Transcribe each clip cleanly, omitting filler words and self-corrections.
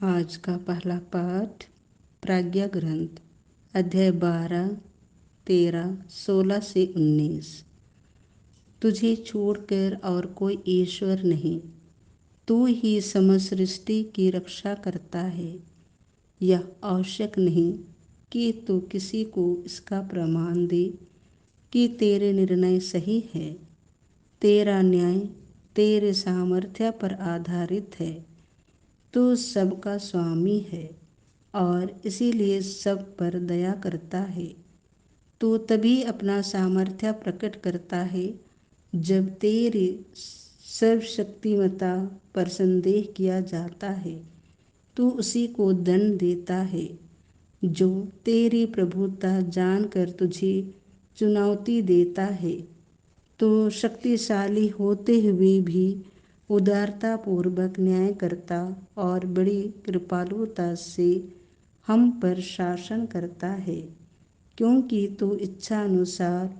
आज का पहला पाठ प्राज्ञा ग्रंथ अध्याय 12, 13, 16 से 19। तुझे छोड़कर और कोई ईश्वर नहीं, तू ही समस्त सृष्टि की रक्षा करता है। यह आवश्यक नहीं कि तू किसी को इसका प्रमाण दे कि तेरे निर्णय सही है। तेरा न्याय तेरे सामर्थ्य पर आधारित है। तू सबका स्वामी है और इसीलिए सब पर दया करता है। तू तभी अपना सामर्थ्य प्रकट करता है जब तेरी सर्वशक्तिमता पर संदेह किया जाता है। तू उसी को दंड देता है जो तेरी प्रभुता जानकर तुझे चुनौती देता है। तो शक्तिशाली होते हुए भी उदारता पूर्वक न्याय करता और बड़ी कृपालुता से हम पर शासन करता है, क्योंकि तू इच्छा अनुसार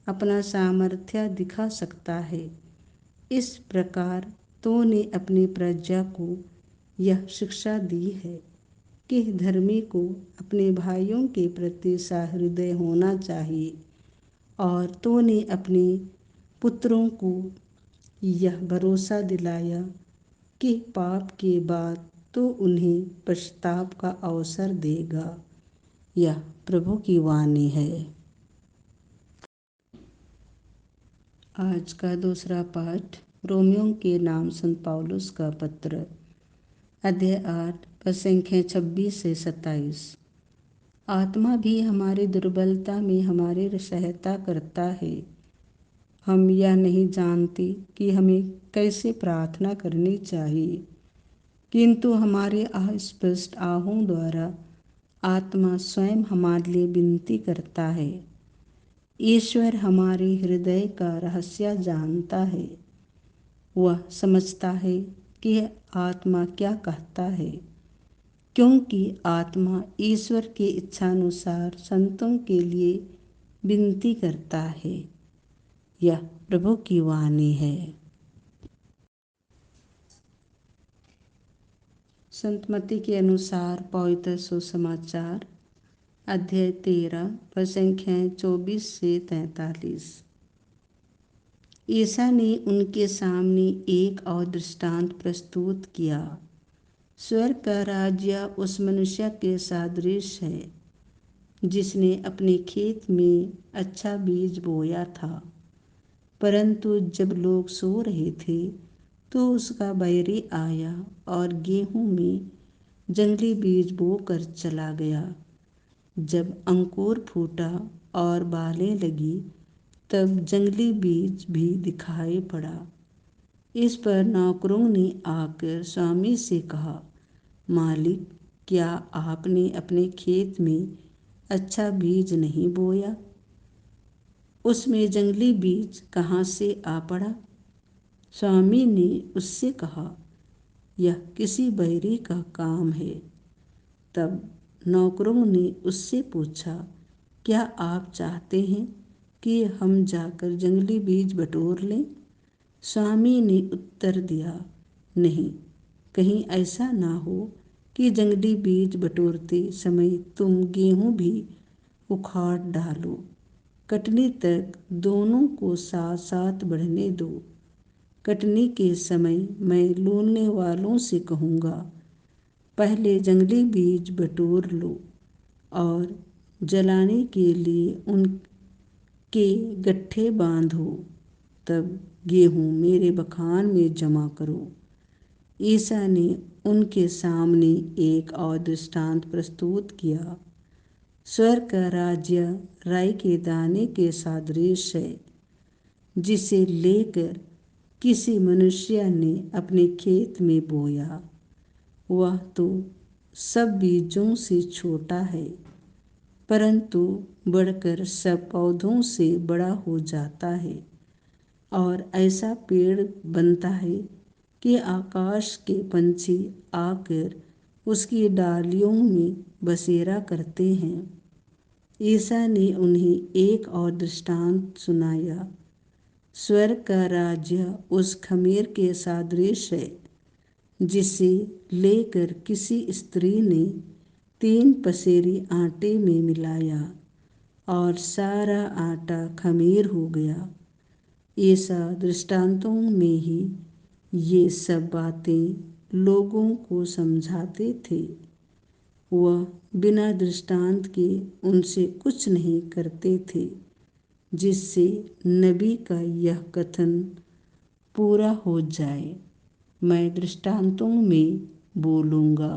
अपना सामर्थ्य दिखा सकता है। इस प्रकार तूने अपनी प्रजा को यह शिक्षा दी है कि धर्मी को अपने भाइयों के प्रति सहृदय होना चाहिए, और तूने अपने पुत्रों को यह भरोसा दिलाया कि पाप के बाद तो उन्हें पश्चाताप का अवसर देगा। यह प्रभु की वाणी है। आज का दूसरा पाठ रोमियों के नाम संत पौलुस का पत्र अध्याय 8 पद संख्या 26 से 27। आत्मा भी हमारी दुर्बलता में हमारी सहायता करता है। हम यह नहीं जानते कि हमें कैसे प्रार्थना करनी चाहिए, किंतु हमारे अस्पष्ट आहों द्वारा आत्मा स्वयं हमारे लिए विनती करता है। ईश्वर हमारे हृदय का रहस्य जानता है। वह समझता है कि आत्मा क्या कहता है, क्योंकि आत्मा ईश्वर की इच्छानुसार संतों के लिए विनती करता है। यह प्रभु की वाणी है। संत मत्ती के अनुसार पवित्र सुसमाचार अध्याय 13 पद संख्या 24 से 43। ईसा ने उनके सामने एक और दृष्टांत प्रस्तुत किया। स्वर्ग का राज्य उस मनुष्य के सदृश है जिसने अपने खेत में अच्छा बीज बोया था। परंतु जब लोग सो रहे थे तो उसका बैरी आया और गेहूं में जंगली बीज बोकर चला गया। जब अंकुर फूटा और बालें लगी तब जंगली बीज भी दिखाई पड़ा। इस पर नौकरों ने आकर स्वामी से कहा, मालिक, क्या आपने अपने खेत में अच्छा बीज नहीं बोया? उसमें जंगली बीज कहाँ से आ पड़ा? स्वामी ने उससे कहा, यह किसी बैरी का काम है। तब नौकरों ने उससे पूछा, क्या आप चाहते हैं कि हम जाकर जंगली बीज बटोर लें? स्वामी ने उत्तर दिया, नहीं, कहीं ऐसा ना हो कि जंगली बीज बटोरते समय तुम गेहूं भी उखाड़ डालो। कटनी तक दोनों को साथ साथ बढ़ने दो। कटनी के समय मैं लूनने वालों से कहूँगा, पहले जंगली बीज बटोर लो और जलाने के लिए उनके गट्ठे बांधो, तब गेहूँ मेरे बखान में जमा करो। ईसा ने उनके सामने एक और दृष्टांत प्रस्तुत किया। स्वर्ग का राज्य राई के दाने के सदृश है, जिसे लेकर किसी मनुष्य ने अपने खेत में बोया। वह तो सब बीजों से छोटा है, परंतु बढ़कर सब पौधों से बड़ा हो जाता है और ऐसा पेड़ बनता है कि आकाश के पंछी आकर उसकी डालियों में बसेरा करते हैं। ईसा ने उन्हें एक और दृष्टांत सुनाया। स्वर्ग का राज्य उस खमीर के सदृश है जिसे लेकर किसी स्त्री ने 3 पसेरी आटे में मिलाया और सारा आटा खमीर हो गया। ऐसा दृष्टांतों में ही ये सब बातें लोगों को समझाते थे। वह बिना दृष्टांत के उनसे कुछ नहीं करते थे, जिससे नबी का यह कथन पूरा हो जाए, मैं दृष्टांतों में बोलूँगा।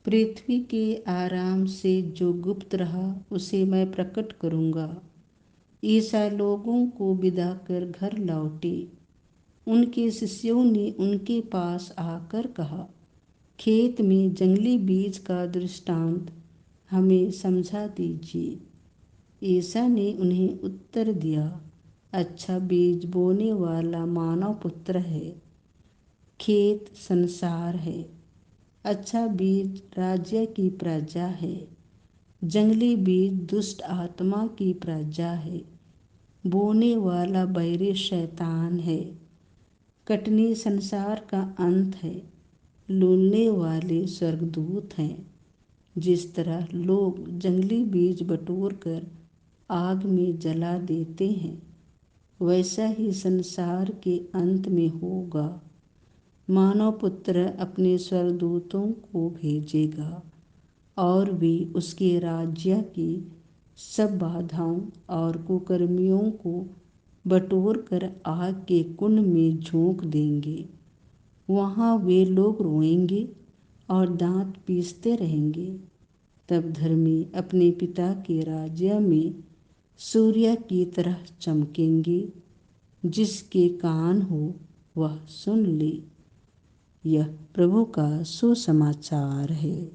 पृथ्वी के आराम से जो गुप्त रहा उसे मैं प्रकट करूँगा। ईसा लोगों को विदा कर घर लौटे। उनके शिष्यों ने उनके पास आकर कहा, खेत में जंगली बीज का दृष्टांत हमें समझा दीजिए। ईसा ने उन्हें उत्तर दिया, अच्छा बीज बोने वाला मानव पुत्र है। खेत संसार है। अच्छा बीज राज्य की प्रजा है। जंगली बीज दुष्ट आत्मा की प्रजा है। बोने वाला बैरी शैतान है। कटनी संसार का अंत है। लूलने वाले स्वर्गदूत हैं। जिस तरह लोग जंगली बीज बटोर कर आग में जला देते हैं, वैसा ही संसार के अंत में होगा। मानव पुत्र अपने स्वर्गदूतों को भेजेगा और वे उसके राज्य की सब बाधाओं और कुकर्मियों को बटोर कर आग के कुंड में झोंक देंगे। वहाँ वे लोग रोएंगे और दांत पीसते रहेंगे। तब धर्मी अपने पिता के राज्य में सूर्य की तरह चमकेंगे। जिसके कान हो वह सुन ले। यह प्रभु का सुसमाचार है।